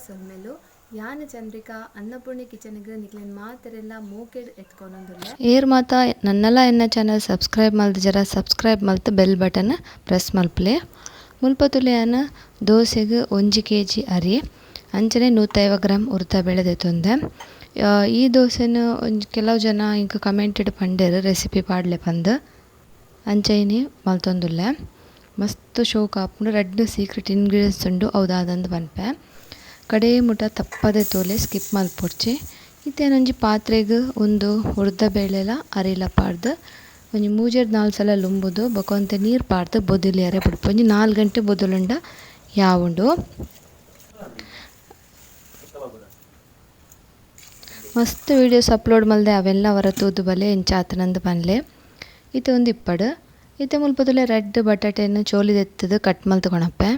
ಸೊಮ್ಮೆಲು ಯಾನ ಚಂದ್ರಿಕಾ ಅನ್ನಪೂರ್ಣೆ ಕಿಚನ್ಗೆ ನಿಕ್ಲೆನ್ ಮಾತೆರೆಲ್ಲ ಮೂಕೆಡ್ ಎತ್ಕೊಂಡೊಂದುಲ್ಲ ಏರ್ ಮಾತ ನನ್ನಲ ಎನ್ನ ಚಾನಲ್ ಸಬ್ಸ್ಕ್ರೈಬ್ ಮಲ್ತು ಜರ ಸಬ್ಸ್ಕ್ರೈಬ್ ಮಲ್ತು ಬೆಲ್ ಬಟನ್ ಪ್ರೆಸ್ ಮಲ್ಪಲೆ ಮುಲ್ಪತುಲೆಯನ ದೋಸೆಗೆ 1 kg ಅರಿ ಅಂಚನೆ 150 ಗ್ರಾಮ್ ಉರ್ದ ಬೇಳೆ ದೆತೊಂದೆ ಈ ದೋಸೆನ ಕೆಲವು ಜನ ಇಂಕ ಕಮೆಂಟೆಡ್ ಪಂಡೇರು ರೆಸಿಪಿ ಪಾಡ್ಲೆ ಪಂದು ಅಂಚೈನಿ ಮಲ್ತೊಂದುಲ್ಲೆ ಮಸ್ತ್ ಶೋಕ್ ಆಪುಂಡು ರೆಡ್ ಸೀಕ್ರೆಟ್ ಇಂಗ್ರೀಡಿಯೆಂಟ್ಸ್ ಉಂಡು ಅವದಾದಂದು ಪನ್ಪೆ ಕಡೆ ಮುಟ ತಪ್ಪದೆ ತೋಲೆ ಸ್ಕಿಪ್ ಮಲ್ಪೊಡ್ಚೆ ಇತ್ತೇನೊಂಜಿ ಪಾತ್ರೆಗ್ ಒಂದು ಉರ್ದ ಬೇಳೆಲ ಅರಿಲ ಪಾಡ್ದು ಒಂಜಿ 3-4 ಸಲ ಲುಂಬುದು ಬೊಕೊಂತೆ ನೀರು ಪಾಡ್ದು ಬೊದಿಲಿಯರೆ ಬಿಡ್ಪು ಒಂಜಿ 4 ಗಂಟೆ ಬೊದಲುಂಡ ಯಾವುಂಡು ಮಸ್ತ್ ವೀಡಿಯೋಸ್ ಅಪ್ಲೋಡ್ ಮಲ್ದೆ ಅವೆಲ್ಲ ಅವರ ತೂದು ಬಲೆ ಎಂಚಾತನಂದು ಪನ್ಲೆ ಇತ್ತೆ ಒಂದು ಇಪ್ಪಡು ಇತ್ತೆ ಮುಲ್ಪದುಲೆ ರೆಡ್ ಬಟಾಟೆಯನ್ನು ಚೋಲಿದೆತ್ತದು ಕಟ್ ಮಲ್ತು ಕೊಣಪ್ಪೆ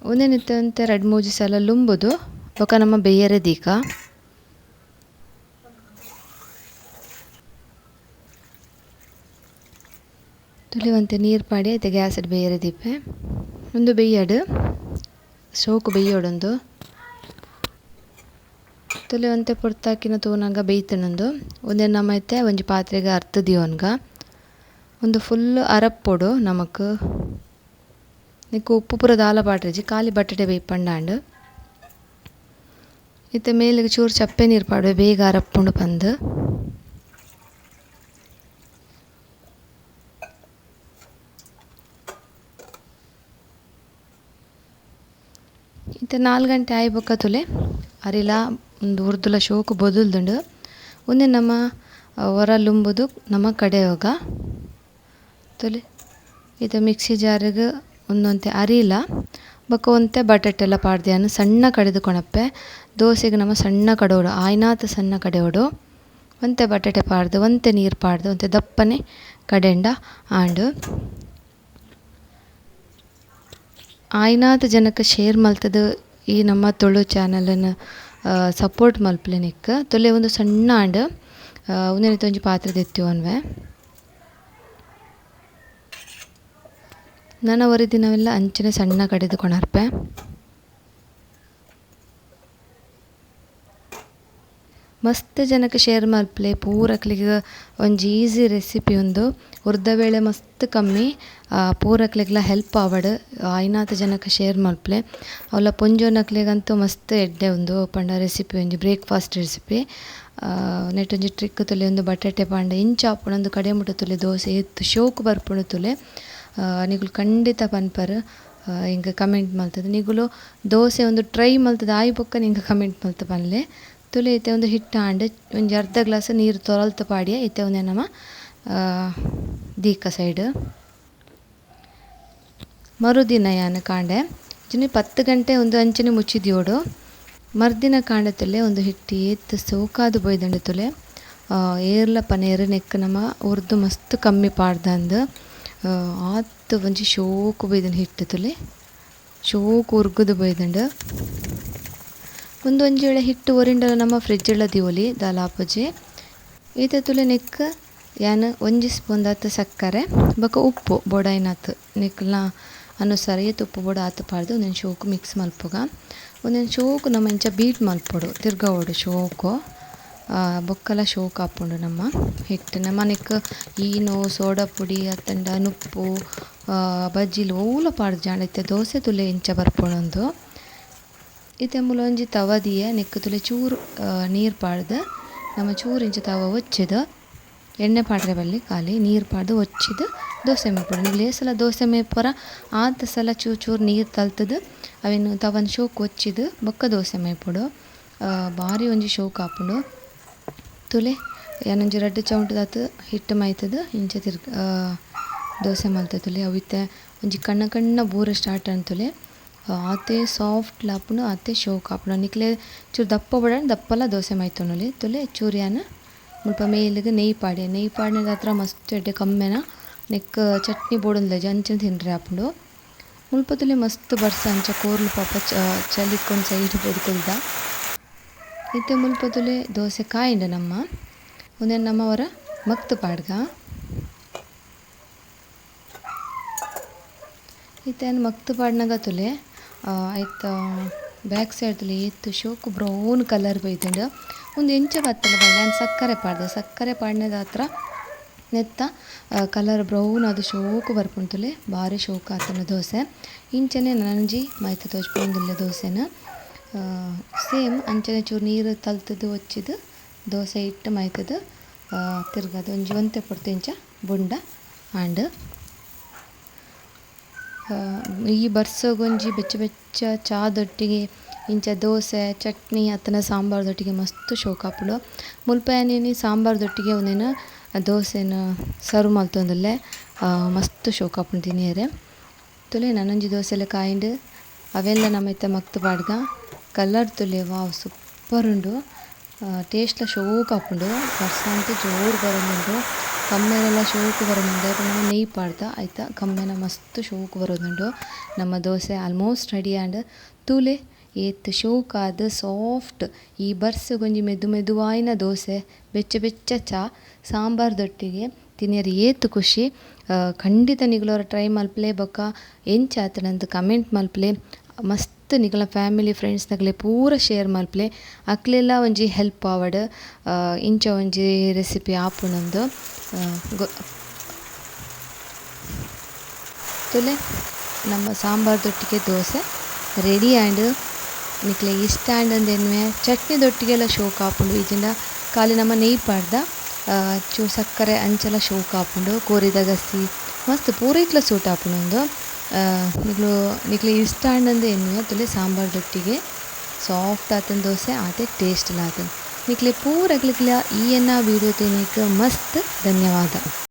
ಒಂದೇನಿತ್ತಂತೆ 2-3 ಸಲ ಲುಂಬುದು ಬೊಕ ನಮ್ಮ ಬೇಯರೆ ದೀಕ ತುಲಿವಂತೆ ನೀರು ಪಾಡಿ ಐತೆ ಗ್ಯಾಸ್ ಬೇಯರೆ ದೀಪೆ ಒಂದು ಬೇಯಡು ಸೋಕು ಬೇಯೋಡೊಂದು ತುಲಿವಂತೆ ಪೊರ್ತಾಕಿನ ತೂನಂಗ ಬೇಯ್ತನೊಂದು ಒಂದೇ ನಮ್ಮ ಐತೆ ಒಂಜಿ ಪಾತ್ರೆಗೆ ಅರ್ಧ ದಿಯೋನ್ಗ ಒಂದು ಫುಲ್ ಅರಪ್ಪೊಡು ನಮಕ್ ನಿಕ್ಕು ಉಪ್ಪು ಪೂರ ದಾಲ ಪಾಡ್ರೆಜಿ ಖಾಲಿ ಬಟಾಟೆ ಬೇಯ್ಪಂಡಾಂಡು ಇತ್ತೆ ಮೇಲಿಗೆ ಚೂರು ಚಪ್ಪೆ ನೀರು ಪಾಡುವೆ ಬೇಗ ಅರಪ್ಪುಂಡು ಪಂದು ಇತ್ತೆ 4 ಗಂಟೆ ಆಯ್ ಬೊಕ್ಕ ತುಲೆ ಅರಿಲ ಒಂದು ಉರ್ದುಲ ಶೋಕು ಬೊದುಲ್ದುಂಡು ಒಂದೇ ನಮ್ಮ ಹೊರ ಲುಂಬುದು ನಮ್ಮ ಕಡೆ ಹೋಗ ತುಲೆ ಇತ್ತೆ ಮಿಕ್ಸಿ ಜಾರಿಗೆ ಒಂದೊಂತೆ ಅರಿಲ ಬೊಕ ಒಂತೆ ಬಟಾಟೆ ಎಲ್ಲ ಪಾಡ್ದೆಯನ್ನು ಸಣ್ಣ ಕಡೆದು ಕೊಣಪ್ಪೆ ದೋಸೆಗೆ ನಮ್ಮ ಸಣ್ಣ ಕಡೋಡು ಆಯ್ನಾತ ಸಣ್ಣ ಕಡೆಯೋಡು ಒಂತೆ ಬಟಾಟೆ ಪಾಡ್ದು ಒಂತೆ ನೀರು ಪಾಡ್ದು ಒಂತೆ ದಪ್ಪನೆ ಕಡೆಂಡ ಆಂಡು ಆಯ್ನಾತ ಜನಕ್ಕೆ ಶೇರ್ ಮಲ್ತದು ಈ ನಮ್ಮ ತುಳು ಚಾನಲನ್ನು ಸಪೋರ್ಟ್ ಮಲ್ಪಲೆ ನಿಕ್ಕ ತೊಲೆ ಒಂದು ಸಣ್ಣ ಆಂಡು ಒಂದೇನಿತ್ತು ಒಂಜಿ ಪಾತ್ರೆ ತೆತ್ತಿವನ್ವೆ ನಾನು ಅವರ ದಿನವೆಲ್ಲ ಅಂಚನೆ ಸಣ್ಣ ಕಡೆದು ಕೊಣರ್ಪೆ ಮಸ್ತ್ ಜನಕ್ಕೆ ಶೇರ್ ಮಲ್ಪಲೆ ಪೂರಕ್ಲಿಗೆ ಒಂಜಿ ಈಸಿ ರೆಸಿಪಿ ಒಂದು ಉರ್ದಬೇಳೆ ಮಸ್ತ್ ಕಮ್ಮಿ ಪೂರಕ್ಲಿಗೆಲ್ಲ ಹೆಲ್ಪ್ ಆವಡು ಆಯ್ನಾತ ಜನಕ್ಕೆ ಶೇರ್ ಮಲ್ಪಲೆ ಅವಳ ಪೊಂಜೋನಕ್ಲಿಗಂತೂ ಮಸ್ತ್ ಎಡ್ಡೆ ಒಂದು ಪಂಡ ರೆಸಿಪಿ ಒಂಜಿ ಬ್ರೇಕ್ಫಾಸ್ಟ್ ರೆಸಿಪಿ ನೆಟ್ ಒಂಜಿ ಟ್ರಿಕ್ ತುಲೆ ಒಂದು ಬಟಾಟೆ ಪಾಂಡ ಇಂಚ ಆಪುಣೊಂದು ಕಡೆ ಮುಟ ತುಲೆ ದೋಸೆ ಎತ್ತು ಶೋಕು ಬರ್ಪುಣು ತುಲೆ ನಿಗುಲು ಖಂಡಿತ ಪನ್ಪರ್ ಹಿಂಗೆ ಕಮೆಂಟ್ ಮಲ್ತದೆ ನಿಗುಲು ದೋಸೆ ಒಂದು ಟ್ರೈ ಮಲ್ತದೆ ಆಯ್ ಬೊಕ್ಕ ನಿಂಗೆ ಕಮೆಂಟ್ ಮಲ್ತು ಪನ್ಲೆ ತುಲೆ ಇತ್ತೆ ಒಂದು ಹಿಟ್ಟು ಹಾಂಡು ಒಂಜಿ ಅರ್ಧ ಗ್ಲಾಸ್ ನೀರು ತೊರಲ್ತು ಪಾಡಿಯ ಇತ್ತೆ ಒಂದೇ ನಮ್ಮ ದೀಕ ಸೈಡ್ ಮರುದಿನ ಯಾನು ಕಾಂಡೆ ಜುನಿ 10 ಗಂಟೆ ಒಂದು ಅಂಚನೆ ಮುಚ್ಚಿದ್ಯೋಡು ಮರ್ದಿನ ಕಾಂಡತುಲೆ ಒಂದು ಹಿಟ್ಟು ಏತ್ ಸೋಕಾದು ಬೊಯ್ದಂಡು ತುಲೆ ಏರ್ಲ ಪನೇರು ನೆಕ್ ನಮ್ಮ ಉರ್ದು ಮಸ್ತ್ ಕಮ್ಮಿ ಪಾಡ್ದಂದು ಆತು ಒಂಜಿ ಶೋಕು ಬೈದನು ಹಿಟ್ಟು ತುಲೆ ಶೋಕು ಉರ್ಗುದು ಬೈದಂಡು ಒಂದೊಂಜಿ ವೇಳೆ ಹಿಟ್ಟು ಒರಿಂಡಲ ನಮ್ಮ ಫ್ರಿಡ್ಜ್ಲ ದಿವೊಲಿ ದಾಲಾಪುಜಿ ಈತ ತುಲೆ ನೆಕ್ ಯಾನು ಒಂಜಿ ಸ್ಪೂನ್ ದಾತು ಸಕ್ಕರೆ ಬೊಕ ಉಪ್ಪು ಬೊಡಾಯಿನಾತು ನೆಕ್ಲ ಅನುಸಾರ ಏತು ಉಪ್ಪು ಬೋಡ ಆತು ಪಾಡ್ದು ಒಂದೊಂದು ಶೋಕು ಮಿಕ್ಸ್ ಮಲ್ಪುಗ ಒಂದೊಂದು ಶೋಕು ನಮ್ಮ ಇಂಚ ಬೀಟ್ ಮಲ್ಪೊಡು ತಿರ್ಗವೋಡು ಶೋಕು ಬೊಕ್ಕಲ ಶೋಕು ಹಾಪುಂಡು ನಮ್ಮ ಹಿಟ್ಟು ನಮ್ಮ ನೆಕ್ ಈನು ಸೋಡಾ ಪುಡಿ ಅತ್ತಂಡ ನುಪ್ಪು ಬಜ್ಜಿಲು ಓಲ ಪಾಡ್ದು ಜಾಂಡ ಇತ್ತೆ ದೋಸೆ ತುಲೆ ಇಂಚ ಬರ್ಪೊಣೊಂದು ಇತ್ತೆ ಮೂಲೊಂಜಿ ತವ ದಿಯೆ ನೆಕ್ ತುಲೆ ಚೂರು ನೀರು ಪಾಡ್ದು ನಮ್ಮ ಚೂರು ಇಂಚ ತವ ಒಚ್ಚಿದು ಎಣ್ಣೆ ಪಾಡ್ರೆ ಬಲ್ಲಿ ಖಾಲಿ ನೀರು ಪಾಡ್ದು ಒಚ್ಚಿದು ದೋಸೆ ಮೇಪೊಡು ನೀವು ಲೇಸಲ ದೋಸೆ ಮೇಪರ ಆತ ಸಲ ಚೂರು ನೀರು ತಲ್ತದು ಅವೇನು ತವನ್ ಶೋಕು ಒಚ್ಚಿದು ಬೊಕ್ಕ ದೋಸೆ ಮೇಪೊಡು ಭಾರಿ ಒಂಜಿ ಶೋಕು ಹಾಪುಂಡು ತುಲೆ ಏನೊಂಜಿ ರೆಡ್ ಚೌಂಟದಾತು ಹಿಟ್ಟು ಮೈತದು ಇಂಚ ದೋಸೆ ಮಲ್ತ ತುಲೆ ಅವಿತ್ತೆ ಒಂಜಿ ಕಣ್ಣ ಕಣ್ಣ ಬೂರ ಸ್ಟಾರ್ಟ್ ಅಂತುಲೆ ಆತೆ ಸಾಫ್ಟ್ ಲಾಪುಂಡು ಆತೆ ಶೋಕು ಹಾಪುಂಡು ನಿಕ್ಲೆ ಚೂರು ದಪ್ಪ ಬಡ ದಪ್ಪಲ ದೋಸೆ ಮೈತೊಂಡುಲಿ ತುಲೆ ಚೂರಿಯಾನ ಮುಲ್ಪ ಮೇಲಿಗೆ ನೆಯ್ಯಿ ಪಾಡಿನ ಹತ್ರ ಮಸ್ತ್ ಎಡ್ಡೆ ಕಮ್ಮೆನ ನೆಕ್ ಚಟ್ನಿ ಬೋಡೊಂದುಲ ಅಂಚನೆ ತಿನ್ರೆ ಆಪುಂಡು ಮುಲ್ಪ ತುಲೆ ಮಸ್ತ್ ಬರ್ಸ ಅಂಚ ಕೋರ್ಲು ಪಾಪ ಚಲಿಕ್ಕೊಂಡು ಸೈಡ್ ಬದುಕೊಲ್ದ ಇತ್ತೆ ಮುಲ್ಪ ತುಲೆ ದೋಸೆ ಕಾಯಿಂಡ ನಮ್ಮ ಒಂದೇನು ನಮ್ಮವರ ಮಕ್ತು ಪಾಡ್ಗ ಇತ್ತೇನು ಮಕ್ತು ಪಾಡ್ನಾಗ ತುಲೆ ಆಯ್ತು ಬ್ಯಾಕ್ ಸೈಡ್ ತುಲೆ ಏತ್ತು ಶೋಕು ಬ್ರೌನ್ ಕಲರ್ ಬೈತುಂಡು ಒಂದು ಎಂಚ ಬತ್ತಲ್ಲ ಬಣ್ಣ ನಾನು ಸಕ್ಕರೆ ಪಾಡ್ನದ ಹತ್ರ ನೆತ್ತ ಕಲರ್ ಬ್ರೌನ್ ಅದು ಶೋಕು ಬರ್ಪುಂತುಲೆ ಭಾರಿ ಶೋಕು ಆತನ ದೋಸೆ ಇಂಚನೆ ನನಂಜಿ ಮೈತ ತೋಚ್ಪೊಂದುಲ್ಲೆ ದೋಸೆನ ಸೇಮ್ ಅಂಚನೆ ಚೂರು ನೀರು ತಲ್ತದು ಒಚ್ಚಿದು ದೋಸೆ ಇಟ್ಟು ಮೈತದು ತಿರ್ಗದು ಒಂಜಿ ಒಂತೆ ಪೊಡ್ತು ಇಂಚ ಬುಂಡ ಆಂಡ್ ಈ ಬರ್ಸಗೊಂಜಿ ಬೆಚ್ಚ ಚಾದೊಟ್ಟಿಗೆ ಇಂಚ ದೋಸೆ ಚಟ್ನಿ ಅತ್ತನ ಸಾಂಬಾರ್ದೊಟ್ಟಿಗೆ ಮಸ್ತ್ ಶೋಕಾಪುಡು ಮುಲ್ಪ ಏನೇನು ಸಾಂಬಾರ್ದೊಟ್ಟಿಗೆ ಒಂದೇನು ದೋಸೆನ ಸರ್ವ್ ಮಲ್ತೊಂದುಲ್ಲೆ ಮಸ್ತ್ ಶೋಕಾಪುಂಡು ತಿನಿಯರೆ ತುಲೆ ನನಂಜಿ ದೋಸೆಲೆ ಕಾಯಿಂಡು ಅವೆಲ್ಲ ನಮ್ಮೈತೆ ಮಕ್ತು ಪಾಡ್ಗ ಕಲರ್ ತುಲೆ ವಾವ್ ಸೂಪರ್ ಉಂಡು ಟೇಸ್ಟ್ಲ ಶೋಕಾಪುಂಡು ಬರ್ಸ ಅಂತೂ ಜೋರು ಬರೋದುಂಡು ಕಮ್ಮೆನೆಲ್ಲ ಶೋಕು ಬರೋದುಂಡು ನಮ್ಮ ನೆಯ್ ಪಾಡ್ದ ಆಯ್ತಾ ಕಮ್ಮೆನ ಮಸ್ತ್ ಶೋಕು ಬರೋದುಂಡು ನಮ್ಮ ದೋಸೆ ಆಲ್ಮೋಸ್ಟ್ ರೆಡಿ ಆ್ಯಂಡ್ ತೂಲೆ ಏತ್ ಶೋಕಾದ ಸಾಫ್ಟ್ ಈ ಬರ್ಸಗೊಂಜಿ ಮೆದುವಾಯಿನ ದೋಸೆ ಬೆಚ್ಚ ಚಾ ಸಾಂಬಾರ್ದೊಟ್ಟಿಗೆ ತಿನ್ನಿಯರು ಏತ್ ಖುಷಿ ಖಂಡಿತ ನಿಗಳವ್ರ ಟ್ರೈ ಮಲ್ಪಲೆ ಬೊಕ್ಕ ಎಂಚ ಆತನಂತ ಕಮೆಂಟ್ ಮಲ್ಪಲೆ ಮಸ್ತ್ ನಿಗಳ ಫ್ಯಾಮಿಲಿ ಫ್ರೆಂಡ್ಸ್ನಗಲೆ ಪೂರ ಶೇರ್ ಮಲ್ಪಲೆ ಅಕ್ಲೆಲ್ಲ ಒಂಜಿ ಹೆಲ್ಪ್ ಆವಡ್ ಇಂಚ ಒಂಜಿ ರೆಸಿಪಿ ಆಪುನಂದು ತುಲೆ ನಮ್ಮ ಸಾಂಬಾರ್ದೊಟ್ಟಿಗೆ ದೋಸೆ ರೆಡಿ ಆ್ಯಂಡ್ ನಿಕ್ಲೆ ಇಷ್ಟ ಆ್ಯಂಡ್ ಅಂದೇನುವೆ ಚಟ್ನಿದೊಟ್ಟಿಗೆಲ್ಲ ಶೋಕ್ ಆಪುಂಡು ಇಜಿಂದ ಖಾಲಿ ನಮ್ಮ ನೆಯ್ ಪಾಡ್ದ ಚೂರು ಸಕ್ಕರೆ ಅಂಚೆಲ್ಲ ಶೋಕ್ ಆಪುಂಡು ಕೋರಿದ ಗಸಿ ಮಸ್ತ್ ಪೂರ ಇಟ್ಲ ಸೂಟ್ ಆಪುಂಡು ನಿಕ್ಲೆ ಇಷ್ಟ ಆಂಡಂದು ಎನ್ನುವೆ ತುಲೆ ಸಾಂಬಾರ್ದೊಟ್ಟಿಗೆ ಸಾಫ್ಟ್ ಆತನ ದೋಸೆ ಆತೆ ಟೇಸ್ಟ್ ಆತನ ನಿಕ್ಲೆ ಪೂರ ಈ ವೀಡಿಯೋ ತೇನಿಕ್ ಮಸ್ತ್ ಧನ್ಯವಾದ.